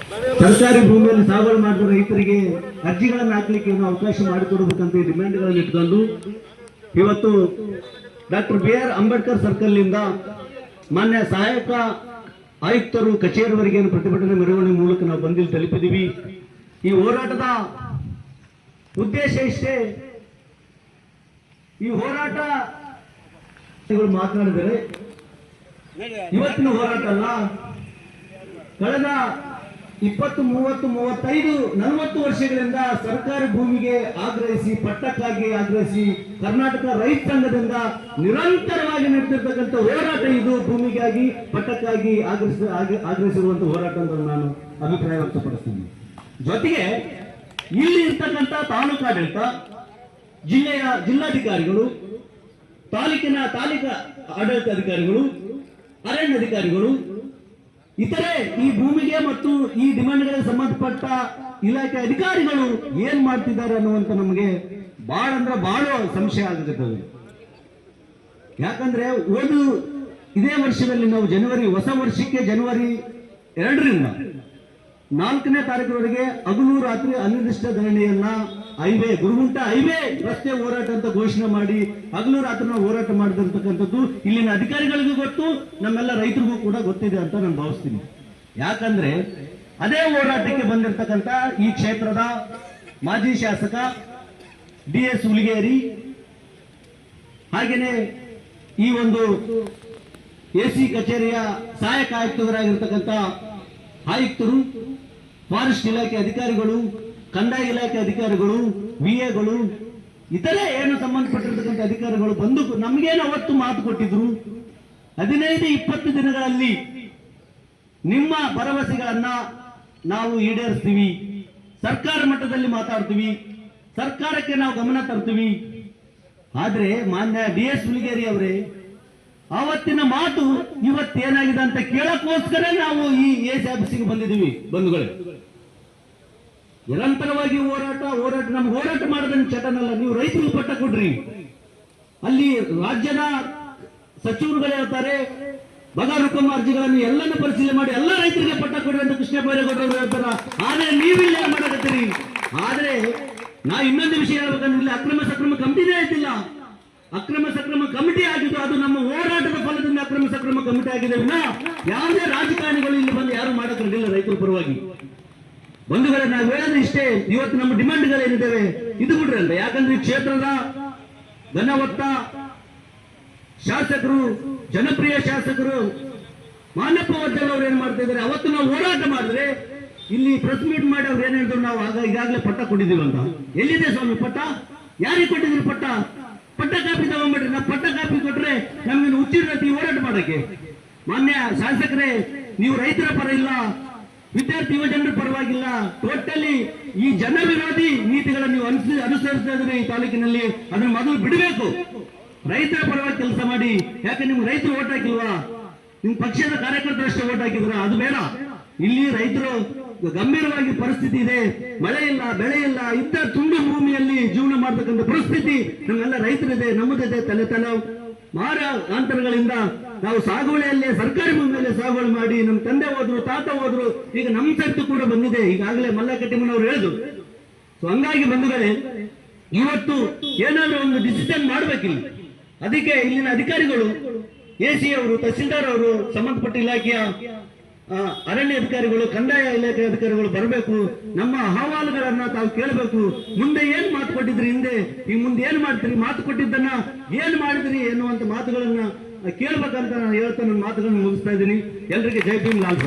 ಸರ್ಕಾರಿ ಭೂಮಿಯಲ್ಲಿ ಸಾಗುವಳಿ ಮಾಡಿದ ರೈತರಿಗೆ ಅರ್ಜಿಗಳನ್ನು ಹಾಕಲಿಕ್ಕೆ ಅವಕಾಶ ಮಾಡಿಕೊಡಬೇಕಂತ ಈ ಡಿಮ್ಯಾಂಡ್ಗಳನ್ನು ಇಟ್ಕೊಂಡು ಇವತ್ತು ಡಾಕ್ಟರ್ BR ಅಂಬೇಡ್ಕರ್ ಸರ್ಕಲ್ ನಿಂದ ಮಾನ್ಯ ಸಹಾಯಕ ಆಯುಕ್ತರು ಕಚೇರಿವರೆಗೆ ಪ್ರತಿಭಟನೆ ಮೆರವಣಿಗೆ ಮೂಲಕ ನಾವು ಬಂದಿಲ್ಲಿ ತಲುಪಿದ್ದೀವಿ. ಈ ಹೋರಾಟದ ಉದ್ದೇಶ ಇಷ್ಟೇ. ಈ ಹೋರಾಟ ಮಾತನಾಡಿದರೆ ಇವತ್ತಿನ ಹೋರಾಟ ಅಲ್ಲ, ಕಳೆದ 20, 30, 35, 40 ವರ್ಷಗಳಿಂದ ಸರ್ಕಾರಿ ಭೂಮಿಗೆ ಆಗ್ರಹಿಸಿ, ಪಟ್ಟಕ್ಕಾಗಿ ಆಗ್ರಹಿಸಿ ಕರ್ನಾಟಕ ರೈತ ಸಂಘದಿಂದ ನಿರಂತರವಾಗಿ ನಡೆದಿರ್ತಕ್ಕಂಥ ಹೋರಾಟ ಇದು. ಭೂಮಿಗಾಗಿ, ಪಟ್ಟಕ್ಕಾಗಿ ಆಗ್ರಹಿಸಿರುವಂತಹ ಹೋರಾಟ ಅಂತ ನಾನು ಅಭಿಪ್ರಾಯ ವ್ಯಕ್ತಪಡಿಸ್ತೀನಿ. ಜೊತೆಗೆ ಇಲ್ಲಿ ಇರ್ತಕ್ಕಂಥ ತಾಲೂಕಾಡಳಿತ, ಜಿಲ್ಲಾಧಿಕಾರಿಗಳು, ತಾಲೂಕಿನ ಆಡಳಿತ ಅಧಿಕಾರಿಗಳು, ಅರಣ್ಯ ಅಧಿಕಾರಿಗಳು, ಇತರೆ ಈ ಭೂಮಿಗೆ ಮತ್ತು ಈ ಡಿಮ್ಯಾಂಡ್ಗಳಿಗೆ ಸಂಬಂಧಪಟ್ಟ ಇಲಾಖೆ ಅಧಿಕಾರಿಗಳು ಏನ್ ಮಾಡ್ತಿದ್ದಾರೆ ಅನ್ನುವಂತ ನಮಗೆ ಬಹಳ ಅಂದ್ರೆ ಬಹಳ ಸಂಶಯ ಆಗುತ್ತದೆ. ಯಾಕಂದ್ರೆ ಇದೇ ವರ್ಷದಲ್ಲಿ ನಾವು ಹೊಸ ವರ್ಷಕ್ಕೆ ಜನವರಿ 2ರಿಂದ 4ನೇ ತಾರೀಕಿನವರೆಗೆ ಹಗಲು ರಾತ್ರಿ ಅನಿರ್ದಿಷ್ಟ ಧರಣಿಯನ್ನ ಗುರುಗುಂಟ ಹೈವೇ ರಸ್ತೆ ಹೋರಾಟ ಅಂತ ಘೋಷಣೆ ಮಾಡಿ ಹಗಲು ರಾತ್ರಿ ನಾವು ಹೋರಾಟ ಮಾಡಿರ್ತಕ್ಕಂಥದ್ದು ಇಲ್ಲಿನ ಅಧಿಕಾರಿಗಳಿಗೂ ಗೊತ್ತು, ನಮ್ಮೆಲ್ಲ ರೈತರಿಗೂ ಕೂಡ ಗೊತ್ತಿದೆ ಅಂತ ನಾನು ಭಾವಿಸ್ತೀನಿ. ಯಾಕಂದ್ರೆ ಅದೇ ಹೋರಾಟಕ್ಕೆ ಬಂದಿರತಕ್ಕಂಥ ಈ ಕ್ಷೇತ್ರದ ಮಾಜಿ ಶಾಸಕ DS ಹುಲಿಗೇರಿ, ಹಾಗೇನೆ ಈ ಒಂದು AC ಕಚೇರಿಯ ಸಹಾಯಕ ಆಯುಕ್ತರಾಗಿರ್ತಕ್ಕಂಥ ಆಯುಕ್ತರು, ಫಾರೆಸ್ಟ್ ಇಲಾಖೆ ಅಧಿಕಾರಿಗಳು, ಕಂದಾಯ ಇಲಾಖೆ ಅಧಿಕಾರಿಗಳು, VAಗಳು, ಇತರೆ ಏನು ಸಂಬಂಧಪಟ್ಟಿರ್ತಕ್ಕಂಥ ಅಧಿಕಾರಿಗಳು ಬಂದು ನಮಗೇನು ಅವತ್ತು ಮಾತು ಕೊಟ್ಟಿದ್ರು, 15-20 ದಿನಗಳಲ್ಲಿ ನಿಮ್ಮ ಭರವಸೆಗಳನ್ನ ನಾವು ಈಡೇರಿಸ್ತೀವಿ, ಸರ್ಕಾರ ಮಟ್ಟದಲ್ಲಿ ಮಾತಾಡ್ತೀವಿ, ಸರ್ಕಾರಕ್ಕೆ ನಾವು ಗಮನ ತರ್ತೀವಿ. ಆದ್ರೆ ಮಾನ್ಯ DS ಹುಲಿಗೇರಿ ಅವರೇ, ಆವತ್ತಿನ ಮಾತು ಇವತ್ತೇನಾಗಿದೆ ಅಂತ ಕೇಳಕ್ಕೋಸ್ಕರ ನಾವು ಈ AC ಆಫೀಸಿಗೆ ಬಂದಿದ್ದೀವಿ. ಬಂಧುಗಳೇ, ನಿರಂತರವಾಗಿ ಹೋರಾಟ ನಮ್ಗೆ ಹೋರಾಟ ಮಾಡೋದನ್ನ ಚಟನಲ್ಲ. ನೀವು ರೈತರಿಗೆ ಪಟ್ಟ ಕೊಡ್ರಿ, ಅಲ್ಲಿ ರಾಜ್ಯದ ಸಚಿವರುಗಳು ಹೇಳ್ತಾರೆ ಬಗಾರುಕಮ್ಮ ಅರ್ಜಿಗಳನ್ನು ಎಲ್ಲನ್ನು ಪರಿಶೀಲನೆ ಮಾಡಿ ಎಲ್ಲ ರೈತರಿಗೆ ಪಟ್ಟ ಕೊಡ್ರಿ ಅಂತ ಕೃಷ್ಣ ಬೈರೇಗೌಡರು ಹೇಳ್ತಾರ. ಆದ್ರೆ ನೀವಿಲ್ಲ ಮಾಡಕತ್ತೀರಿ. ಆದ್ರೆ ನಾ ಇನ್ನೊಂದು ವಿಷಯ ಹೇಳ್ಬೇಕಂದ್ರೆ ಇಲ್ಲಿ ಅಕ್ರಮ ಸಕ್ರಮ ಕಮಿಟಿನೇ ಆಯ್ತಿಲ್ಲ. ಅಕ್ರಮ ಸಕ್ರಮ ಕಮಿಟಿ ಆಗಿದ್ದು ಅದು ನಮ್ಮ ಹೋರಾಟದ ಫಲದಿಂದ ಅಕ್ರಮ ಸಕ್ರಮ ಕಮಿಟಿ ಆಗಿದೆ. ಯಾವುದೇ ರಾಜಕಾರಣಿಗಳು ಇಲ್ಲಿ ಬಂದು ಯಾರು ಮಾಡಕ್ಕಾಗಿಲ್ಲ ರೈತರ ಪರವಾಗಿ. ಬಂಧುಗಳೇ, ನಾವು ಹೇಳೋದು ಇಷ್ಟೇ, ಇವತ್ತು ನಮ್ಮ ಡಿಮ್ಯಾಂಡ್ಗಳೇನಿದ್ದಾವೆ ಇದು ಬಿಡ್ರಿ ಅಂತ. ಯಾಕಂದ್ರೆ ಈ ಕ್ಷೇತ್ರದ ಘನವತ್ತ ಶಾಸಕರು, ಜನಪ್ರಿಯ ಶಾಸಕರು ಮಾನಪ್ಪ ವಜ್ಜಲ್ ಅವ್ರು ಏನ್ ಮಾಡ್ತಾ ಇದ್ದಾರೆ, ಅವತ್ತು ನಾವು ಹೋರಾಟ ಮಾಡಿದ್ರೆ ಇಲ್ಲಿ ಪ್ರೆಸ್ ಮೀಟ್ ಮಾಡಿ ಅವ್ರು ಏನ್ ಹೇಳಿದ್ರು, ನಾವು ಈಗಾಗಲೇ ಪಟ್ಟ ಕೊಟ್ಟಿದ್ದೀವಿ ಅಂತ. ಎಲ್ಲಿದೆ ಸ್ವಾಮಿ ಪಟ್ಟ? ಯಾರಿಗೆ ಕೊಟ್ಟಿದ್ದೀರಿ ಪಟ್ಟ? ಪಟ್ಟ ಕಾಪಿ ತಗೊಂಡ್ಬಿಡ್ರಿ. ನಾವು ಪಟ್ಟ ಕಾಪಿ ಕೊಟ್ರೆ ನಮ್ಗೆ ಹುಚ್ಚಿರತಿ ಹೋರಾಟ ಮಾಡಕ್ಕೆ. ಮಾನ್ಯ ಶಾಸಕರೇ, ನೀವು ರೈತರ ಪರ ಇಲ್ಲ, ವಿದ್ಯಾರ್ಥಿ ಯುವಜನರ ಪರವಾಗಿಲ್ಲ, ಟೋಟಲಿ ಈ ಜನ ವಿರೋಧಿ ನೀತಿಗಳನ್ನು ನೀವು ಅನುಸರಿಸ್ತಾ ಇದ್ರಿ ಈ ತಾಲೂಕಿನಲ್ಲಿ. ಅದನ್ನು ಮೊದಲು ಬಿಡಬೇಕು, ರೈತರ ಪರವಾಗಿ ಕೆಲಸ ಮಾಡಿ. ಯಾಕೆ ನಿಮ್ಗೆ ರೈತರು ಓಟ್ ಹಾಕಿಲ್ವಾ? ನಿಮ್ ಪಕ್ಷದ ಕಾರ್ಯಕರ್ತರಷ್ಟೇ ಓಟ್ ಹಾಕಿದ್ರ? ಅದು ಬೇಡ. ಇಲ್ಲಿ ರೈತರು ಗಂಭೀರವಾಗಿ ಪರಿಸ್ಥಿತಿ ಇದೆ, ಮಳೆ ಇಲ್ಲ, ಬೆಳೆ ಇಲ್ಲ, ಇದ್ದ ತುಂಡು ಭೂಮಿಯಲ್ಲಿ ಜೀವನ ಮಾಡತಕ್ಕಂಥ ಪರಿಸ್ಥಿತಿ ನಮ್ಮೆಲ್ಲ ರೈತರಿದೆ, ನಮ್ಮದಿದೆ. ತಲೆ ಮಾರಾಂತರಗಳಿಂದ ನಾವು ಸಾಗುವಳಿಯಲ್ಲೇ ಸರ್ಕಾರಿ ಭೂಮಿಯಲ್ಲೇ ಸಾಗುವಳಿ ಮಾಡಿ ನಮ್ಮ ತಂದೆ ಹೋದ್ರು, ತಾತ ಹೋದ್ರು, ಈಗ ನಮ್ಮ ಸತ್ತು ಕೂಡ ಬಂದಿದೆ. ಈಗಾಗಲೇ ಮಲ್ಲಕಟ್ಟಿಮನವರು ಹೇಳಿದ್ರು. ಸೊ ಹಂಗಾಗಿ ಬಂಧುಗಳೇ, ಇವತ್ತು ಏನಾದ್ರೂ ಒಂದು ಡಿಸಿಷನ್ ಮಾಡ್ಬೇಕಿಲ್ಲ. ಅದಕ್ಕೆ ಇಲ್ಲಿನ ಅಧಿಕಾರಿಗಳು, AC ಅವರು, ತಹಸೀಲ್ದಾರ್ ಅವರು, ಸಂಬಂಧಪಟ್ಟ ಇಲಾಖೆಯ ಅರಣ್ಯ ಅಧಿಕಾರಿಗಳು, ಕಂದಾಯ ಇಲಾಖೆ ಅಧಿಕಾರಿಗಳು ಬರಬೇಕು. ನಮ್ಮ ಅಹವಾಲುಗಳನ್ನ ತಾವು ಕೇಳಬೇಕು. ಮುಂದೆ ಏನ್ ಮಾತು ಕೊಟ್ಟಿದ್ರಿ, ಹಿಂದೆ ಈ ಮುಂದೆ ಏನ್ ಮಾಡ್ತೀರಿ, ಮಾತು ಕೊಟ್ಟಿದ್ದನ್ನ ಏನ್ ಮಾಡಿದ್ರಿ ಎನ್ನುವಂತ ಮಾತುಗಳನ್ನ ಕೇಳ್ಬೇಕಂತ ನಾನು ಹೇಳ್ತಾ ನನ್ನ ಮಾತುಗಳನ್ನು ಮುಗಿಸ್ತಾ ಇದ್ದೀನಿ. ಎಲ್ರಿಗೆ ಜೈ ಭೀಮ್, ಲಾಲ್.